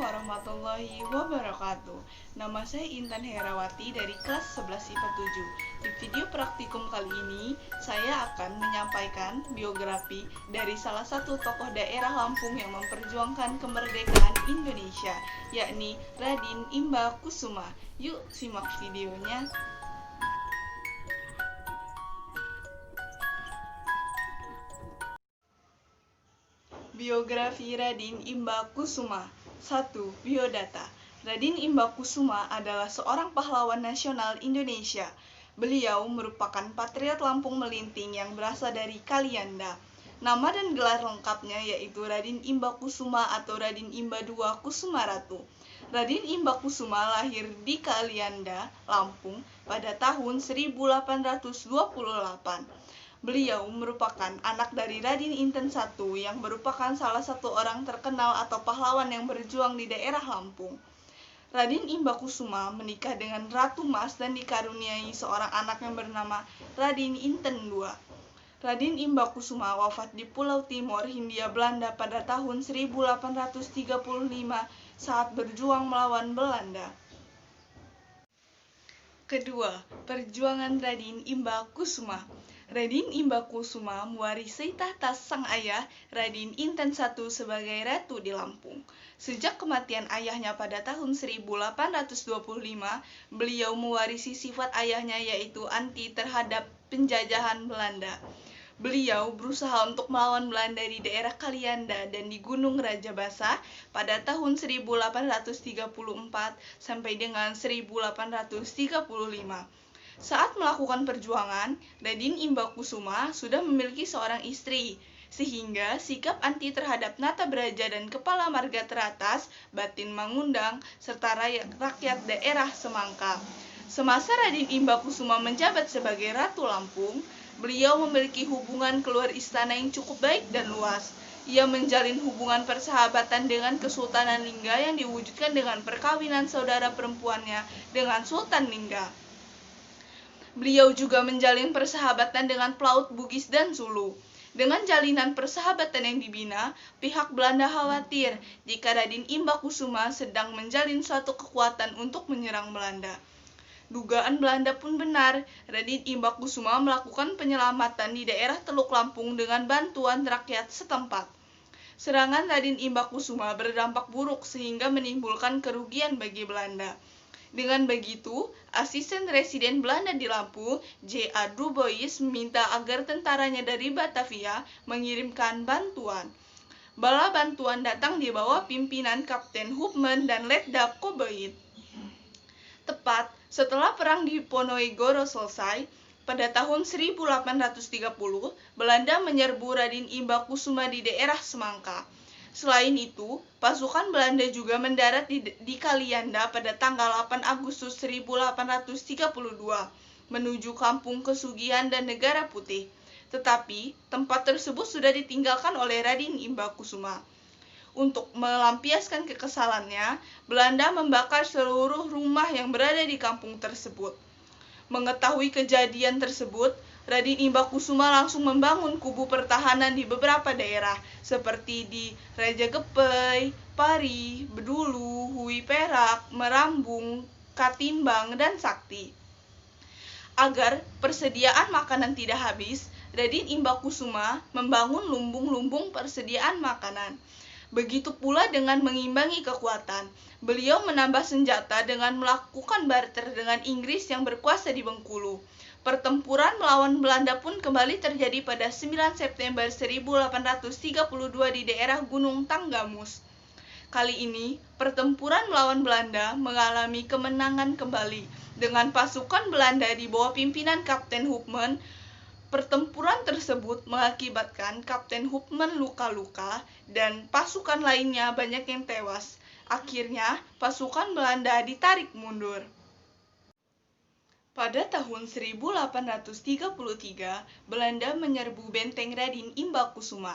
warahmatullahi wabarakatuh. Nama saya Intan Herawati dari kelas 11 IPA 7. Di video praktikum kali ini, saya akan menyampaikan biografi dari salah satu tokoh daerah Lampung yang memperjuangkan kemerdekaan Indonesia, yakni Raden Imba Kusuma. Yuk simak videonya. Biografi Raden Imba Kusuma. 1. Biodata. Raden Imba Kusuma adalah seorang pahlawan nasional Indonesia. Beliau merupakan patriot Lampung Melinting yang berasal dari Kalianda. Nama dan gelar lengkapnya yaitu Raden Imba Kusuma atau Raden Imba II Kusumaratu. Raden Imba Kusuma lahir di Kalianda, Lampung pada tahun 1828. Beliau merupakan anak dari Raden Inten I yang merupakan salah satu orang terkenal atau pahlawan yang berjuang di daerah Lampung. Raden Imba Kusuma menikah dengan Ratu Mas dan dikaruniai seorang anak yang bernama Raden Inten II. Raden Imba Kusuma wafat di Pulau Timor, Hindia Belanda pada tahun 1835 saat berjuang melawan Belanda. Kedua, perjuangan Raden Imba Kusuma. Raden Imba Kusuma mewarisi tahta sang ayah Raden Inten I sebagai ratu di Lampung. Sejak kematian ayahnya pada tahun 1825, beliau mewarisi sifat ayahnya yaitu anti terhadap penjajahan Belanda. Beliau berusaha untuk melawan Belanda di daerah Kalianda dan di Gunung Rajabasa pada tahun 1834 sampai dengan 1835. Saat melakukan perjuangan, Raden Imba Kusuma sudah memiliki seorang istri, sehingga sikap anti terhadap Nata Braja dan Kepala Marga teratas, Batin Mangundang, serta rakyat daerah Semangka. Semasa Raden Imba Kusuma menjabat sebagai Ratu Lampung, beliau memiliki hubungan keluar istana yang cukup baik dan luas. Ia menjalin hubungan persahabatan dengan Kesultanan Lingga yang diwujudkan dengan perkawinan saudara perempuannya dengan Sultan Lingga. Beliau juga menjalin persahabatan dengan pelaut Bugis dan Sulu. Dengan jalinan persahabatan yang dibina, pihak Belanda khawatir jika Raden Imba Kusuma sedang menjalin suatu kekuatan untuk menyerang Belanda. Dugaan Belanda pun benar, Raden Imba Kusuma melakukan penyelamatan di daerah Teluk Lampung dengan bantuan rakyat setempat. Serangan Raden Imba Kusuma berdampak buruk sehingga menimbulkan kerugian bagi Belanda. Dengan begitu, asisten residen Belanda di Lampung, J.A. Du Bois, meminta agar tentaranya dari Batavia mengirimkan bantuan. Bala bantuan datang di bawah pimpinan Kapten Hupman dan Letda Koboid. Tepat setelah perang di Ponorogo selesai, pada tahun 1830, Belanda menyerbu Raden Imba Kusuma di daerah Semangka. Selain itu, pasukan Belanda juga mendarat di Kalianda pada tanggal 8 Agustus 1832 menuju Kampung Kesugihan dan Negara Putih. Tetapi, tempat tersebut sudah ditinggalkan oleh Raden Imba Kusuma. Untuk melampiaskan kekesalannya, Belanda membakar seluruh rumah yang berada di kampung tersebut. Mengetahui kejadian tersebut, Raden Imba Kusuma langsung membangun kubu pertahanan di beberapa daerah, seperti di Raja Gepei, Pari, Bedulu, Hui Perak, Merambung, Katimbang, dan Sakti. Agar persediaan makanan tidak habis, Raden Imba Kusuma membangun lumbung-lumbung persediaan makanan. Begitu pula dengan mengimbangi kekuatan, beliau menambah senjata dengan melakukan barter dengan Inggris yang berkuasa di Bengkulu. Pertempuran melawan Belanda pun kembali terjadi pada 9 September 1832 di daerah Gunung Tanggamus. Kali ini, pertempuran melawan Belanda mengalami kemenangan kembali. Dengan pasukan Belanda di bawah pimpinan Kapten Hupman, pertempuran tersebut mengakibatkan Kapten Hupman luka-luka dan pasukan lainnya banyak yang tewas. Akhirnya, pasukan Belanda ditarik mundur. Pada tahun 1833, Belanda menyerbu benteng Raden Imba Kusuma,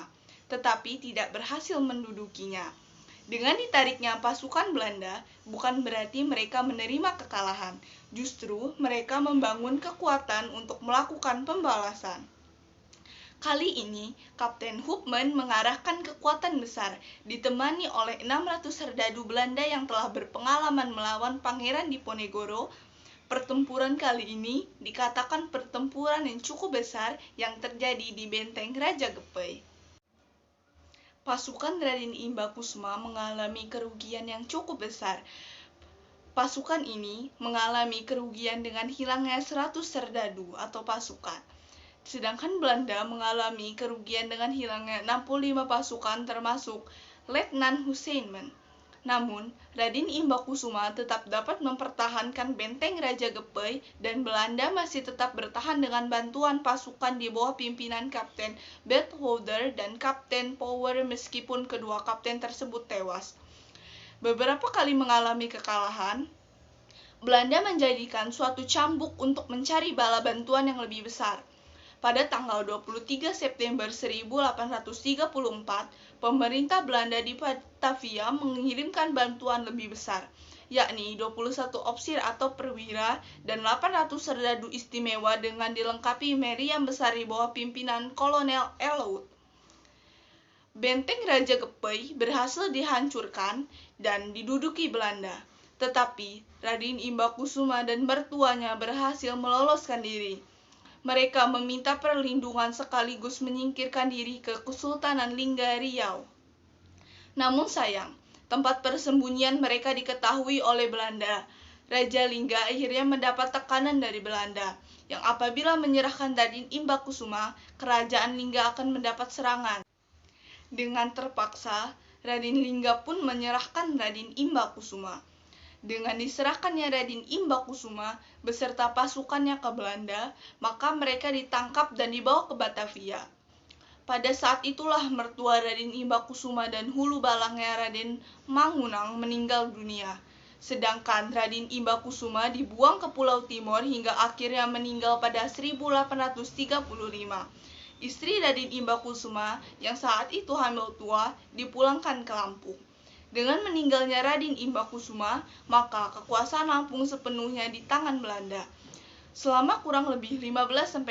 tetapi tidak berhasil mendudukinya. Dengan ditariknya pasukan Belanda, bukan berarti mereka menerima kekalahan, justru mereka membangun kekuatan untuk melakukan pembalasan. Kali ini, Kapten Hupman mengarahkan kekuatan besar, ditemani oleh 600 serdadu Belanda yang telah berpengalaman melawan Pangeran Diponegoro. Pertempuran kali ini dikatakan pertempuran yang cukup besar yang terjadi di benteng Raja Gepei. Pasukan Raden Imbakusuma mengalami kerugian yang cukup besar. Pasukan ini mengalami kerugian dengan hilangnya 100 serdadu atau pasukan. Sedangkan Belanda mengalami kerugian dengan hilangnya 65 pasukan termasuk Letnan Husseinman. Namun, Raden Imbakusuma tetap dapat mempertahankan benteng Raja Gepei dan Belanda masih tetap bertahan dengan bantuan pasukan di bawah pimpinan Kapten Berthouder dan Kapten Power meskipun kedua kapten tersebut tewas. Beberapa kali mengalami kekalahan, Belanda menjadikan suatu cambuk untuk mencari bala bantuan yang lebih besar. Pada tanggal 23 September 1834, pemerintah Belanda di Batavia mengirimkan bantuan lebih besar, yakni 21 opsir atau perwira dan 800 serdadu istimewa dengan dilengkapi meriam besar di bawah pimpinan Kolonel Elwood. Benteng Raja Gepei berhasil dihancurkan dan diduduki Belanda, tetapi Raden Imbakusuma dan mertuanya berhasil meloloskan diri. Mereka meminta perlindungan sekaligus menyingkirkan diri ke Kesultanan Lingga Riau. Namun sayang, tempat persembunyian mereka diketahui oleh Belanda. Raja Lingga akhirnya mendapat tekanan dari Belanda, yang apabila menyerahkan Raden Imbakusuma, kerajaan Lingga akan mendapat serangan. Dengan terpaksa, Raden Lingga pun menyerahkan Raden Imbakusuma. Dengan diserahkannya Raden Imbakusuma beserta pasukannya ke Belanda, maka mereka ditangkap dan dibawa ke Batavia. Pada saat itulah mertua Raden Imbakusuma dan hulu balangnya Raden Mangunang meninggal dunia. Sedangkan Raden Imbakusuma dibuang ke Pulau Timor hingga akhirnya meninggal pada 1835. Istri Raden Imbakusuma yang saat itu hamil tua dipulangkan ke Lampung. Dengan meninggalnya Raden Imbakusuma, maka kekuasaan Lampung sepenuhnya di tangan Belanda. Selama kurang lebih 15-16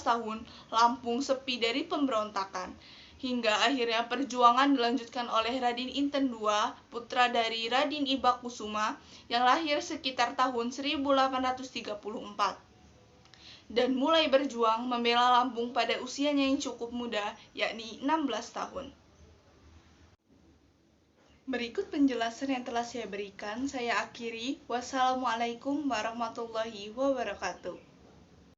tahun, Lampung sepi dari pemberontakan. Hingga akhirnya perjuangan dilanjutkan oleh Raden Inten II, putra dari Raden Imbakusuma, yang lahir sekitar tahun 1834. Dan mulai berjuang membela Lampung pada usianya yang cukup muda, yakni 16 tahun. Berikut penjelasan yang telah saya berikan, saya akhiri. Wassalamualaikum warahmatullahi wabarakatuh.